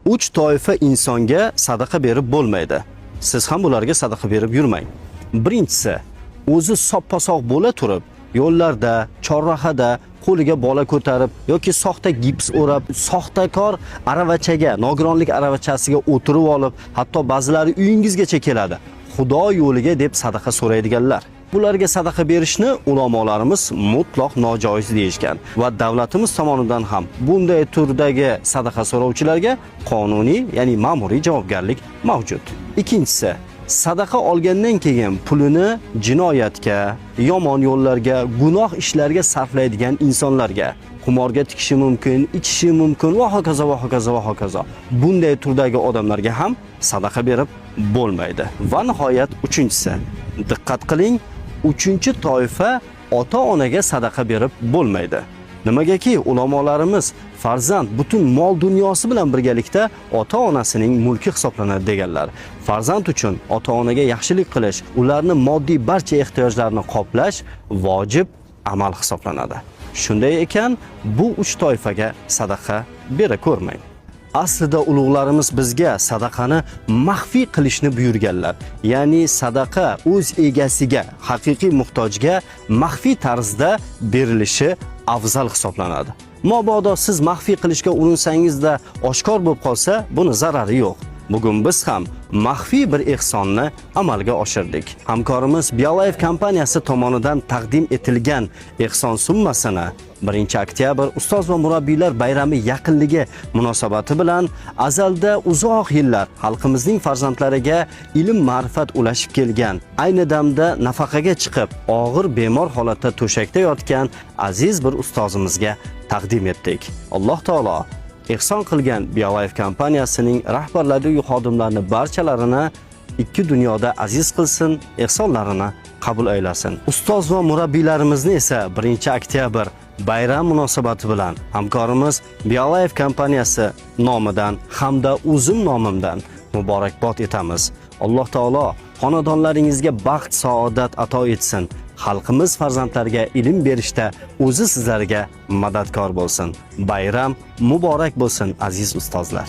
3 toifa insonga sadaqa berib bo'lmaydi. Siz ham bularga sadaqa berib yurmang. Birinchisi, o'zi soppa-sog' bo'la turib, yo'llarda, chorrahada qo'liga bola ko'tarib yoki soxta gips o'rab, soxtakor aravachaga, nogironlik aravachasiga o'tirib olib, hatto ba'zilari uyingizgacha keladi. Xudo yo'liga deb sadaqa so'raydiganlar. Bularga sadaqa berishni ulamolarimiz mutlaq nojoiz deyishgan va davlatimiz tomonidan ham bunday turdagi sadaqa so'rovchilarga qonuniy, ya'ni ma'muriy javobgarlik mavjud. Ikkinchisi, sadaqa olgandan keyin pulini jinoyatga, yomon yo'llarga, gunoh ishlarga sarflaydigan insonlarga, qumorga tikishi mumkin, ichishi mumkin va hokazo va hokazo va hokazo. Bunday turdagi odamlarga ham sadaqa berib bo'lmaydi. Va nihoyat uchinchisi, diqqat qiling, uchinchi toifa ota-onaga sadaqa berib bo'lmaydi. Nimagaki ulamolarimiz farzand butun mol dunyosi bilan birgalikda ota-onasining mulki hisoblanadi deganlar. Farzand uchun ota-onaga yaxshilik qilish, ularni moddiy barcha ehtiyojlarini qoplash vojib amal hisoblanadi. Shunday ekan, bu 3 toifaga sadaqa bera ko'rmang. Aslida ulug'larimiz bizga sadaqani maxfiy qilishni buyurganlar. Ya'ni sadaqa o'z egasiga, haqiqiy muhtojga maxfiy tarzda berilishi afzal hisoblanadi. Mabodo siz maxfiy qilishga urinsangizda oshkor bo'lib qolsa, buni zarari yo'q. Bugun biz ham maxfiy bir ehsonni amalga oshirdik. Hamkorimiz BioLife kompaniyasi tomonidan taqdim etilgan ehson summasini 1-oktyabr ustoz va murabbiylar bayrami yaqinligi munosabati bilan azalda uzoq yillar xalqimizning farzandlariga ilm ma'rifat ulashib kelgan, ayni damda nafaqaga chiqib, og'ir bemor holatda to'shakda yotgan aziz bir ustozimizga taqdim etdik. Alloh taolo ehson qilgan BioLife kompaniyasining rahbarlari va xodimlarini barchalarini ikki dunyoda aziz qilsin, ehsonlarini qabul aylasin. Ustoz va murabbiylarimizni esa 1-oktyabr bayram munosabati bilan hamkorimiz BioLife kompaniyasi nomidan hamda o'zim nomimdan muborakbod etamiz. Alloh taolo xonadonlaringizga baxt, saodat ato etsin. Xalqimiz farzandlariga ilm berishda o'zi sizlarga madadkor bo'lsin. Bayram muborak bo'lsin aziz ustozlar.